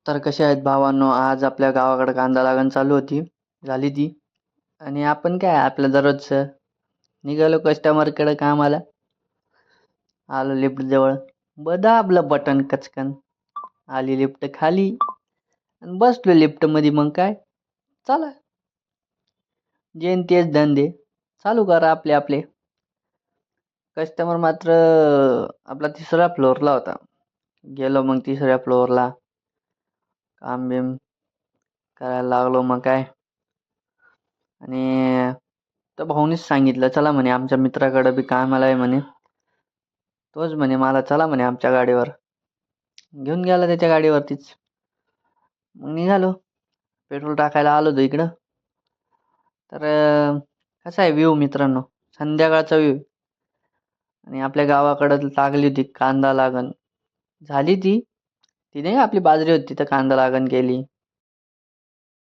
तर कसे आहेत भावांनो, आज आपल्या गावाकडे कांदा लागण चालू होती. झाली ती. आणि आपण काय आपल्या दररोजचं निघालो कस्टमरकडे कामाला. आलो लिफ्ट जवळ. दाबलं बटन कचकन. आली लिफ्ट खाली. आणि बसलो लिफ्ट मध्ये मग काय? चला. जेन तेच धंदे. चालू करा आपले आपले. कस्टमर मात्र आपला तिसऱ्या फ्लोअरला होता. गेलो मग तिसऱ्या फ्लोअरला. काम बिम करायला लागलो मग काय. आणि तर भाऊनीच सांगितलं चला म्हणे आमच्या मित्राकडे बी कामाला आहे म्हणे. तोच म्हणे मला चला म्हणे आमच्या गाडीवर. घेऊन गेला त्याच्या गाडीवरतीच. मग निघालो. पेट्रोल टाकायला आलो होतो इकडं. तर कसा आहे व्ह्यू मित्रांनो, संध्याकाळचा व्ह्यू. आणि आपल्या गावाकडं लागली होती कांदा लागण. झाली ती. ती नाही का आपली बाजरी होती तर कांदा लागण केली.